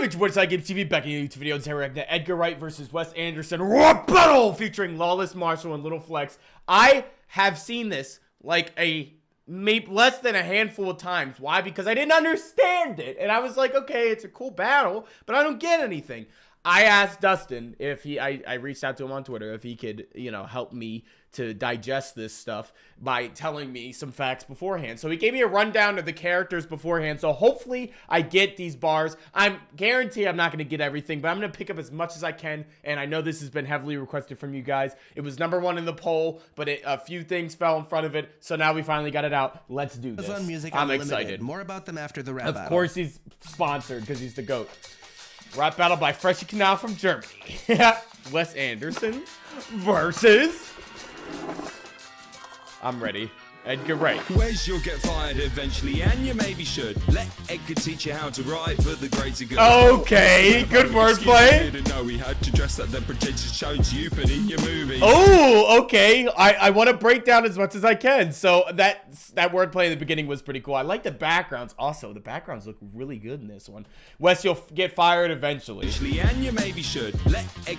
it's JosiahGAmesTV back in a YouTube video. Today we're reacting to Edgar Wright versus Wes Anderson rap battle featuring Lawless Marshall and Little Flex. I have seen this like maybe less than a handful of times. Why? Because I didn't understand it, and I was like, okay, it's a cool battle, but I don't get anything. I asked Dustin if I reached out to him on Twitter if he could, help me to digest this stuff by telling me some facts beforehand. So he gave me a rundown of the characters beforehand. So hopefully I get these bars. I'm guarantee I'm not going to get everything, but I'm going to pick up as much as I can. And I know this has been heavily requested from you guys. It was #1 in the poll, but a few things fell in front of it. So now we finally got it out. Let's do this. I'm excited. More about them after the rap battle. Of course he's sponsored because he's the GOAT. Rap battle by Freshie Canal from Germany. Wes Anderson versus... I'm ready. Edgar Wright. Wes, you'll get fired eventually, and you maybe should. Let Edgar teach you how to write for the greater good. Okay, good wordplay. Didn't know we had to dress up the pretentious shows you put in your movie. Oh, okay. I want to break down as much as I can. So that wordplay in the beginning was pretty cool. I like the backgrounds. Also, the backgrounds look really good in this one. Wes, you'll get fired eventually. And you maybe should.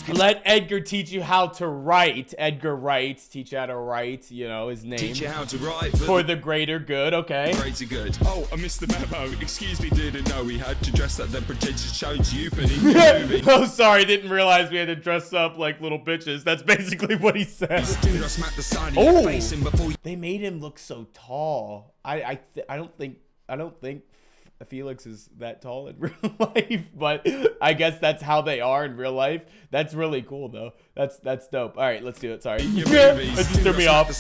Let Edgar teach you how to write. Edgar Wright, teach you how to write. His name. Teach you how to write. For the greater good, okay. Greater good. Oh, I missed the memo. Excuse me, didn't know we had to dress up the pretentious shows you put in your movie. Oh, sorry, didn't realize we had to dress up like little bitches. That's basically what he said. Oh, they made him look so tall. I don't think Felix is that tall in real life, but I guess that's how they are in real life. That's really cool though. That's dope. All right, let's do it. Sorry. That just threw me off. Oh.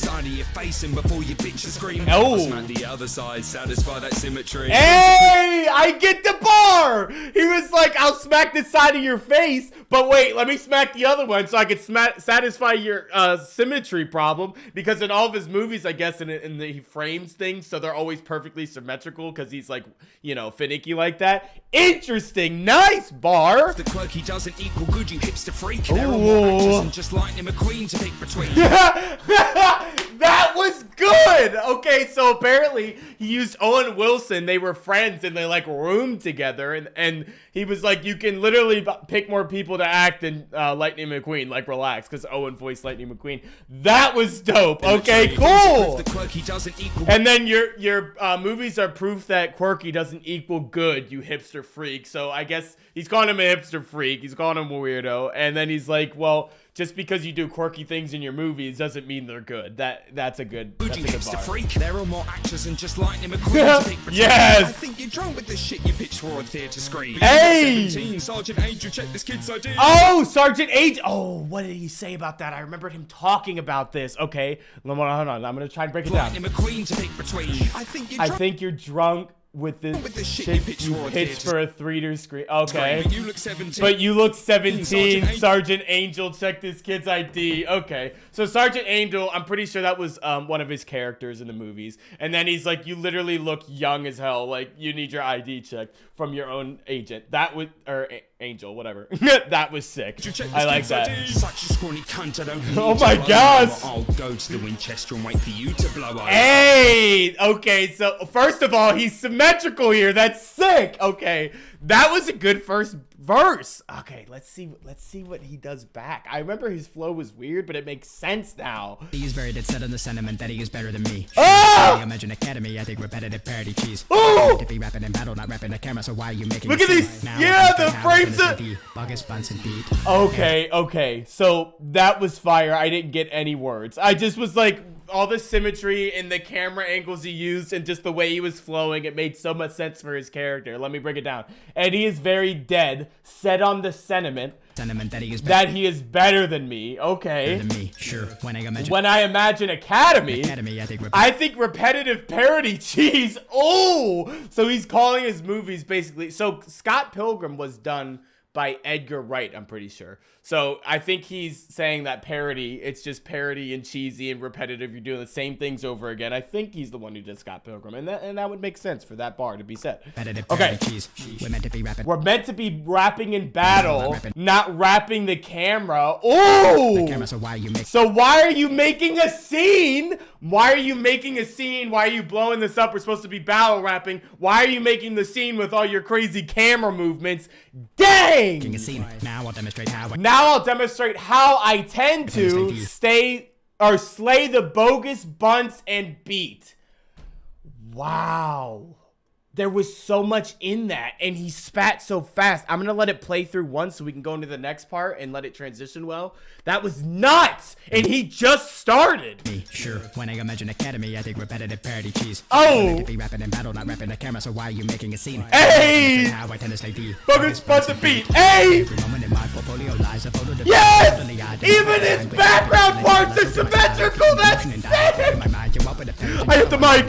The other side, satisfy that symmetry. Hey, I get the bar. He was like, I'll smack the side of your face, but wait, let me smack the other one so I can satisfy your symmetry problem. Because in all of his movies, I guess, he frames things so they're always perfectly symmetrical because he's like, finicky like that. Interesting. Nice bar. The quirky doesn't equal good, you hipster freak. There are more actors than just Lightning McQueen to pick between. That was good. Okay, so apparently he used Owen Wilson. They were friends and they like roomed together, and he was like, you can literally pick more people to act than Lightning McQueen. Like, relax, because Owen voiced Lightning McQueen. That was dope. Okay, cool. And then your movies are proof that quirky doesn't equal good, you hipster freak. So I guess he's calling him a hipster freak. He's calling him a weirdo. And then he's like, well, just because you do quirky things in your movies doesn't mean they're good. That's a good bar. Freak. There are more actors than just Lightning McQueen. Yes. I think you're drunk with the shit you pitch for a theater screen. Hey. 17, Sergeant Angel, check this kid's idea. Oh, Sergeant Angel. Oh, what did he say about that? I remembered him talking about this. Okay, hold on. I'm gonna try and break it down. Lightning McQueen to pick between. I think you're drunk with the shit you pitch for a theater screen. Okay. But you look 17. But you look 17. Sergeant Angel, check this kid's ID. Okay. So Sergeant Angel, I'm pretty sure that was one of his characters in the movies. And then he's like, you literally look young as hell. Like, you need your ID checked from your own agent. That would, or Angel, whatever. That was sick. I like that. Such a scrawny cunt, I don't need oh my gosh. I'll go to the Winchester and wait for you to blow up. Hey! Okay, so first of all, he's symmetrical here. That's sick. Okay, that was a good first verse. Okay, let's see what he does back. I remember his flow was weird, but it makes sense now. He is very dead set on the sentiment that he is better than me. Ah! Imagine Academy, I think repetitive parody cheese. Oh! To be rapping in battle, not rapping the camera, so why are you making Look at these! Yeah, the frames of... Okay, so that was fire. I didn't get any words. I just was like, all the symmetry and the camera angles he used and just the way he was flowing, it made so much sense for his character. Let me break it down. And he is very dead, set on the sentiment that he is better than me. Okay. Better than me. Sure. When I imagine Academy, I think repetitive parody cheese. Oh, so he's calling his movies basically. So Scott Pilgrim was done by Edgar Wright, I'm pretty sure. So I think he's saying that parody, it's just parody and cheesy and repetitive. You're doing the same things over again. I think he's the one who did Scott Pilgrim, and that would make sense for that bar to be said. Okay, we're meant to be rapping. We're meant to be rapping in battle, not rapping the camera. Oh, so why are you making a scene? Why are you making a scene? Why are you blowing this up? We're supposed to be battle rapping. Why are you making the scene with all your crazy camera movements? Dang! A scene. Now I'll demonstrate how I tend to slay the bogus bunts and beat. Wow. There was so much in that, and he spat so fast. I'm gonna let it play through once so we can go into the next part and let it transition well. That was nuts, and he just started. Sure, when I imagine Academy, I think repetitive parody cheese. Oh! Be rapping in battle, not rapping the camera, so why are you making a scene? Hey! How I tend to slay the bogus bunts and beat. Hey! Every moment in my portfolio lies a photo. Yes! Even his background parts are symmetrical. That's sick! I hit the mic.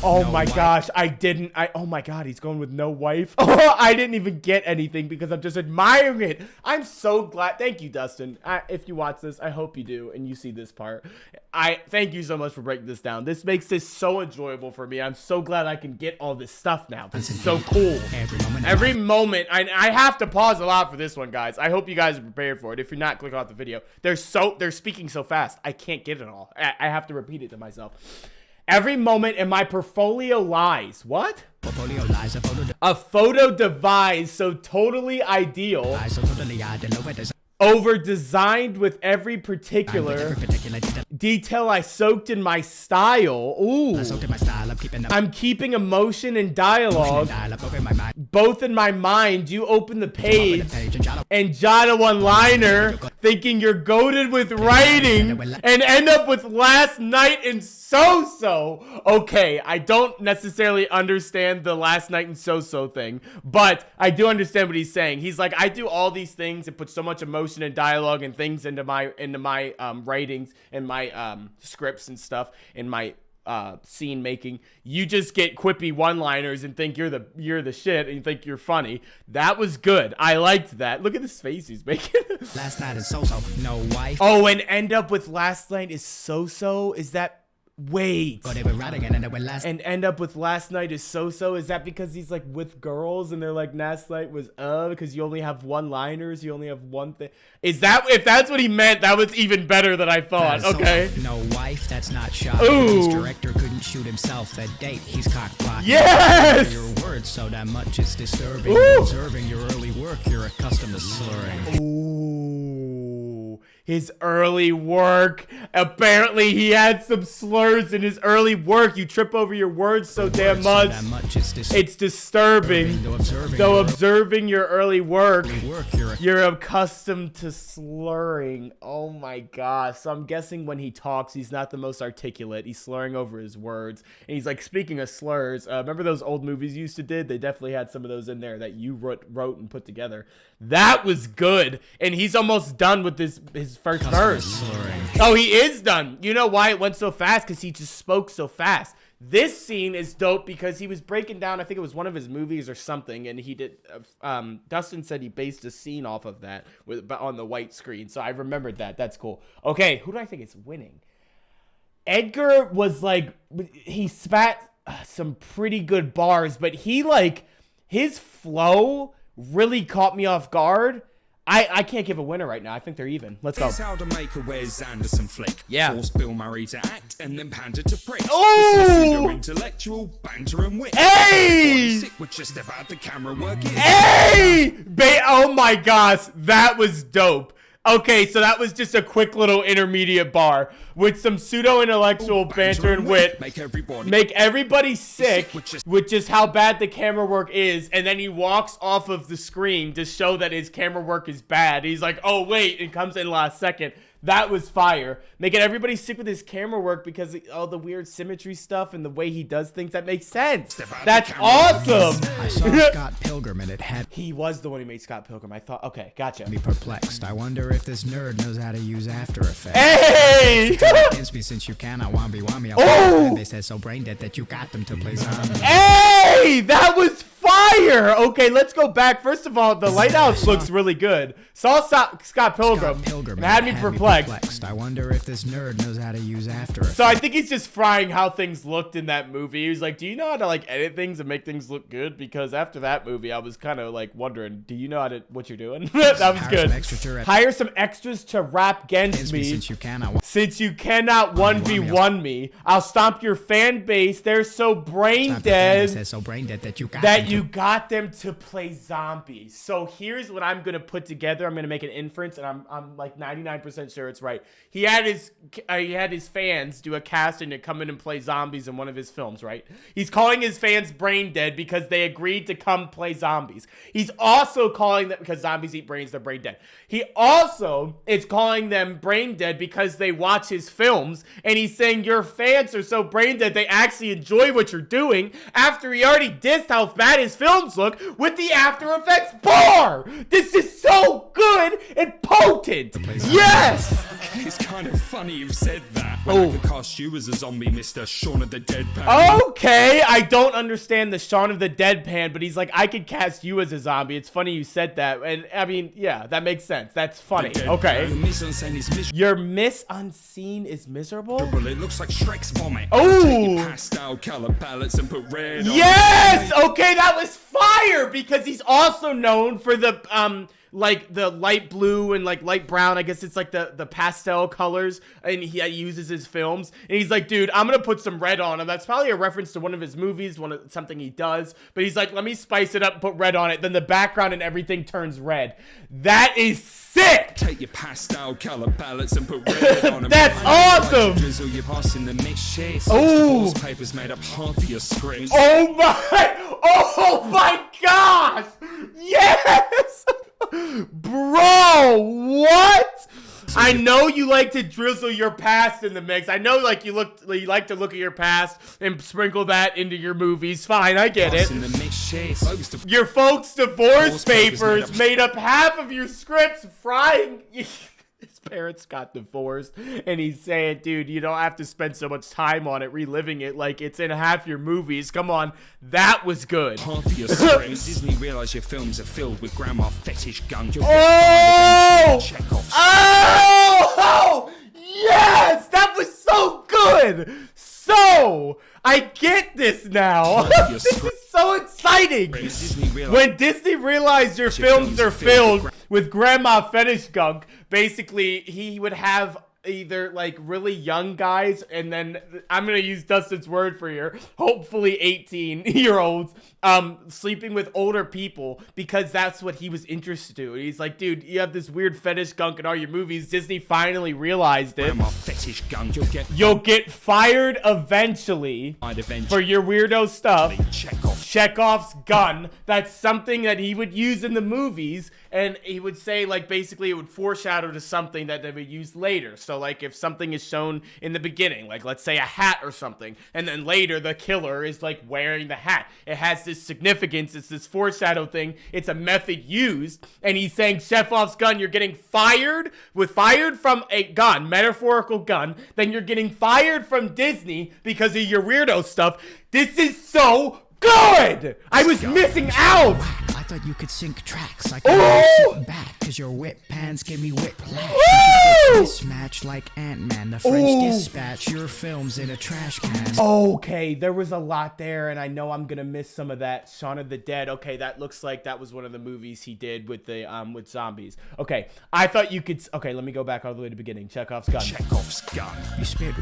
Oh my gosh, oh my god, he's going with no wife. Oh, I didn't even get anything because I'm just admiring it. I'm so glad. Thank you, Dustin. If you watch this, I hope you do and you see this part. Thank you so much for breaking this down. This makes this so enjoyable for me. I'm so glad I can get all this stuff now. This is so cool. Every moment. I have to pause a lot for this one, guys. I hope you guys are prepared for it. If you're not, click off the video. They're speaking so fast. I can't get it all. I have to repeat it to myself. Every moment in my portfolio lies. What? A photo devised so totally ideal. Over designed with every particular detail I soaked in my style. Ooh. I'm keeping emotion and dialogue both in my mind. You open the page and jot a one-liner thinking you're goated with writing and end up with last night and so-so. Okay, I don't necessarily understand the last night and so-so thing, but I do understand what he's saying. He's like, I do all these things and put so much emotion and dialogue and things into my writings and my scripts and stuff in my scene making. You just get quippy one-liners and think you're the shit and you think you're funny. That was good. I liked that. Look at this face he's making. Last night is so-so, no wife. Oh, and end up with last night is so-so? Is that... Wait. And end up with last night is so-so? Is that because he's like with girls and they're like last night was because you only have one-liners, you only have one thing? Is that, if that's what he meant, that was even better than I thought. Okay. No wife, that's not shocking. Ooh. His director couldn't shoot himself that date. He's cock-blocking. Yes! Your words so that much it's disturbing. Ooh. Observing your early work, you're accustomed to slurring. Ooh. His early work. Apparently, he had some slurs in his early work. You trip over your words so damn much. It's disturbing. Though observing your early work, you're accustomed to slurring. Oh my gosh. So I'm guessing when he talks, he's not the most articulate. He's slurring over his words. And he's like, speaking of slurs, remember those old movies you used to did? They definitely had some of those in there that you wrote and put together. That was good. And he's almost done with his first verse. Oh, he is done. You know why it went so fast? Because he just spoke so fast. This scene is dope because he was breaking down, I think it was one of his movies or something, and he did, Dustin said he based a scene off of that on the white screen. So I remembered that. That's cool. Okay, who do I think is winning? Edgar was like, he spat some pretty good bars, but he like, his flow really caught me off guard. I can't give a winner right now. I think they're even. Let's go. Here's how to make a Wes Anderson flick. Yeah. Force Bill Murray to act and then pander to pricks. Oh! Intellectual banter and wit. Hey! Sick with just about the camera work is. Hey! Oh my gosh, that was dope. Okay, so that was just a quick little intermediate bar with some pseudo-intellectual banter and wit. Make everybody sick with just how bad the camera work is, and then he walks off of the screen to show that his camera work is bad. He's like, oh wait, and comes in last second. That was fire. Making everybody sick with his camera work because of all the weird symmetry stuff and the way he does things. That makes sense. That's awesome. I saw Scott Pilgrim and it had... He was the one who made Scott Pilgrim. I thought, okay, gotcha. Me perplexed. I wonder if this nerd knows how to use After Effects. Hey! Against me since you can. I wambi. Oh! They said so brain dead that you got them to play zombie. Hey! That was fire! banter. Okay, let's go back. First of all, the lighthouse looks really good. Saw Scott Pilgrim. Had me perplexed. I wonder if this nerd knows how to use After Effects. So I think he's just frying how things looked in that movie. He was like, do you know how to like edit things and make things look good? Because after that movie, I was kind of like wondering, do you know what you're doing? That was good. Hire some extras to rap against me. Since you cannot 1v1 me, I'll stomp your fan base. They're so brain dead that you got them to play zombies. So here's what I'm gonna put together. I'm gonna make an inference, and I'm like 99% sure it's right. He had his fans do a casting to come in and play zombies in one of his films, right? He's calling his fans brain dead because they agreed to come play zombies. He's also calling them, because zombies eat brains, they're brain dead. He also is calling them brain dead because they watch his films, and he's saying your fans are so brain dead they actually enjoy what you're doing, after he already dissed how bad his films look with the After Effects bar. This is so good and potent. Yes. It's kind of funny you've said that. When I could cast you as a zombie, Mr. Shaun of the Deadpan. Okay, I don't understand the Shaun of the Deadpan, but he's like, I could cast you as a zombie. It's funny you said that, and I mean, yeah, that makes sense. That's funny. Okay. Your mise-en-scène is miserable. Your mise-en-scene is miserable? It looks like Shrek's vomit. Oh! Take your pastel color palettes and put red on. Yes! Okay, that was fire, because he's also known for the like the light blue and like light brown. I guess it's like the pastel colors, and he uses his films. And he's like, dude, I'm gonna put some red on him. That's probably a reference to one of his movies, something he does. But he's like, let me spice it up and put red on it. Then the background and everything turns red. That is sick! Take your pastel color palettes and put red on them. That's awesome! Drizzle your past in the mixed shades. Oh! The paper's made up half of your screen. Oh my gosh! Yes! Bro, what? I know you like to drizzle your past in the mix. I know like you like to look at your past and sprinkle that into your movies. Fine, I get it. Your folks' divorce papers made up half of your scripts, frying. His parents got divorced, and he's saying, dude, you don't have to spend so much time on it, reliving it like it's in half your movies. Come on, that was good. Half of your screens. Disney realize your films are filled with grandma fetish guns. Oh, yes, that was so good. So, I get this now. This is so exciting. When Disney realized your films are filled with grandma fetish gunk, basically, he would have either like really young guys, and then I'm gonna use Dustin's word for here, hopefully 18-year-olds sleeping with older people, because that's what he was interested in. He's like, dude, you have this weird fetish gunk in all your movies. Disney finally realized it. Fetish gunk. You'll get fired eventually for your weirdo stuff. Chekhov's gun. That's something that he would use in the movies, and he would say like basically it would foreshadow to something that they would use later. So like if something is shown in the beginning, like let's say a hat or something, and then later the killer is like wearing the hat, it has this significance. It's this foreshadow thing. It's a method used, and he's saying Chekhov's gun, you're getting fired from a gun, metaphorical gun, then you're getting fired from Disney because of your weirdo stuff. This is so good! I was missing out! I thought you could sync tracks. I could sit back, cause your whip pants give me whiplash. Mismatch like Ant-Man, the French Dispatch, your film's in a trash can. Okay, there was a lot there, and I know I'm gonna miss some of that. Shaun of the Dead. Okay, that looks like that was one of the movies he did with the with zombies. Okay, I thought you could. Okay, let me go back all the way to the beginning. Chekhov's gun. Chekhov's gun.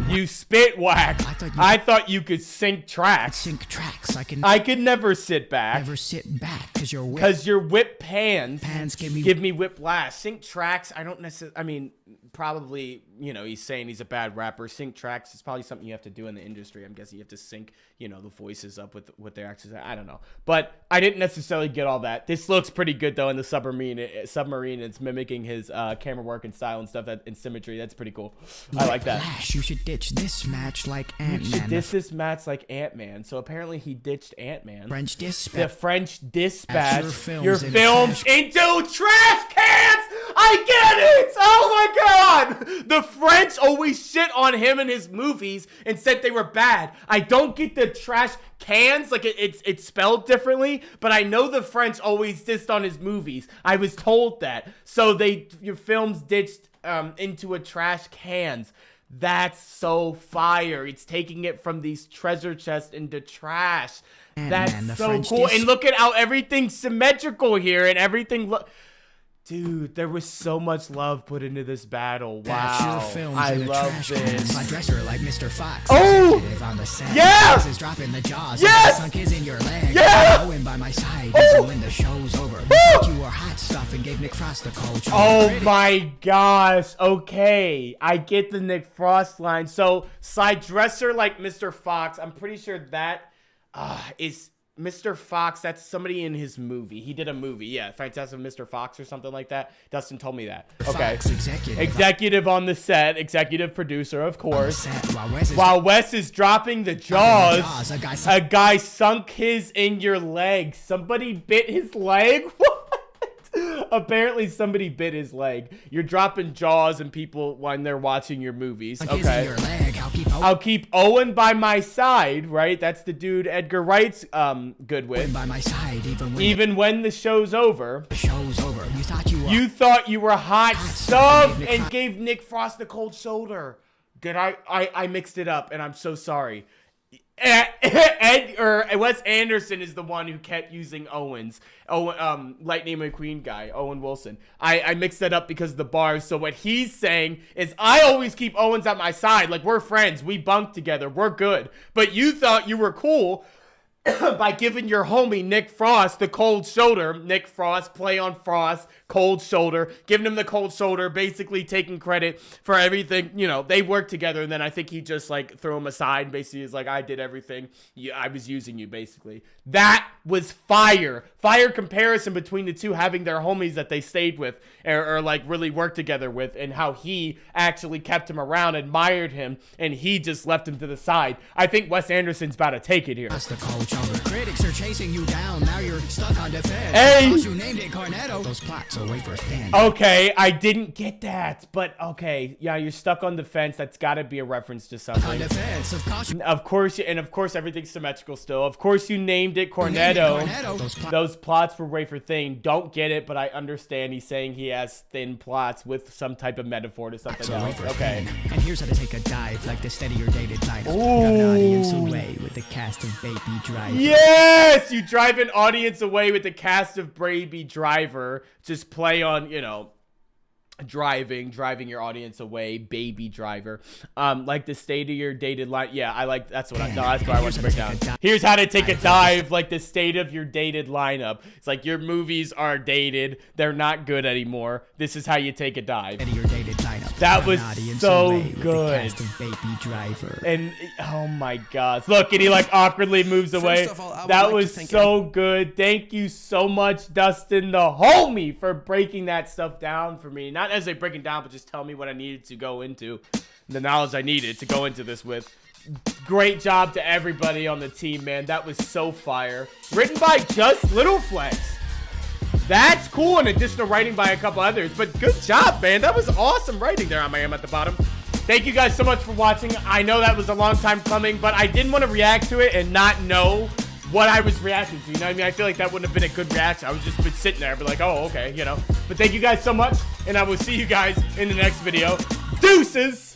You spit whack. I thought you could sync tracks. Sync tracks. I could never sit back. Never sit back, cause your whip pans give me whiplash. Sync tracks. I don't necessarily. I mean, probably, you know, he's saying he's a bad rapper. Sync tracks is probably something you have to do in the industry. I'm guessing you have to sync, you know, the voices up with what they're actually saying. I don't know. But I didn't necessarily get all that. This looks pretty good, though, in the submarine. It's mimicking his camera work and style and stuff in Symmetry. That's pretty cool. I like that. You should ditch this match like Ant-Man. You should ditch this match like Ant-Man. So apparently he ditched Ant-Man. French Dispatch. The French Dispatch. Your films into trash cans! I get it! Oh my god! The French always shit on him and his movies and said they were bad. I don't get the trash cans, like it's spelled differently, but I know the French always dissed on his movies. I was told that. So your films ditched into a trash cans. That's so fire. It's taking it from these treasure chests into trash. That's so cool. And look at how everything's symmetrical here and everything dude, there was so much love put into this battle. Wow. I love this. My dresser like Mr. Fox. Oh! On the set. Yes! Is dropping the jaws. Yes! Sunk is in your leg. Yeah! Going by my side. Oh! When the show's over. You were hot stuff and gave Nick Frost the cold. Oh my gosh. Okay. I get the Nick Frost line. So, side dresser like Mr. Fox. I'm pretty sure that is Mr. Fox. That's somebody in his movie. He did a movie. Yeah, Fantastic Mr. Fox or something like that. Dustin told me that. Okay. Fox, executive on the set. Executive producer, of course. While Wes is dropping the jaws, a guy sunk his in your leg. Somebody bit his leg? What? Apparently somebody bit his leg. You're dropping jaws and people when they're watching your movies. Okay. I'll keep Owen by my side, right? That's the dude Edgar Wright's good with. By my side, even when the show's over. The show's over. You thought you were hot stuff and gave Nick Frost the cold shoulder. Did I mixed it up and I'm so sorry. Wes Anderson is the one who kept using Owens. Lightning McQueen guy, Owen Wilson. I mixed that up because of the bars. So what he's saying is I always keep Owens at my side. Like, we're friends. We bunk together. We're good. But you thought you were cool by giving your homie Nick Frost the cold shoulder. Nick Frost, play on Frost, cold shoulder, giving him the cold shoulder, basically taking credit for everything. You know, they worked together, and then I think he just like threw him aside. Basically, is like, I did everything. I was using you, basically. That was fire. Fire comparison between the two, having their homies that they stayed with or like really worked together with, and how he actually kept him around, admired him, and he just left him to the side. I think Wes Anderson's about to take it here. That's the cold shoulder. Critics are chasing you down. Now you're stuck on defense. Hey! You named it Cornetto. Those plots are way for thin. Okay, I didn't get that, but okay, yeah, you're stuck on the fence. That's got to be a reference to something. On defense, of course, and of course, everything's symmetrical still. Of course, you named it Cornetto. Those plots were way for thin. Don't get it, but I understand. He's saying he has thin plots with some type of metaphor to something else. Okay. And here's how to take a dive like the steadier dated light. Drive an audience away with the cast of Baby Driver. Yes, you drive an audience away with the cast of Baby Driver. Just play on, you know, driving your audience away, Baby Driver. Like the state of your dated line. Yeah, I like, that's what that's what I want to break down. Here's how to take a dive, like the state of your dated lineup. It's like your movies are dated, they're not good anymore. This is how you take a dive. That was so good. Baby Driver. And oh my gosh, look, and he like awkwardly moves away. That was so good. Thank you so much, Dustin, the homie, for breaking that stuff down for me. Not as they break it down, but just tell me what I needed to go into, the knowledge I needed to go into this with. Great job to everybody on the team, man. That was so fire. Written by just Little Flex. That's cool, in addition to writing by a couple others. But good job, man. That was awesome writing there on I Am at the bottom. Thank you guys so much for watching. I know that was a long time coming, but I didn't want to react to it and not know what I was reacting to. You know what I mean? I feel like that wouldn't have been a good reaction. I would just been sitting there, be like, oh, okay, you know. But thank you guys so much, and I will see you guys in the next video. Deuces!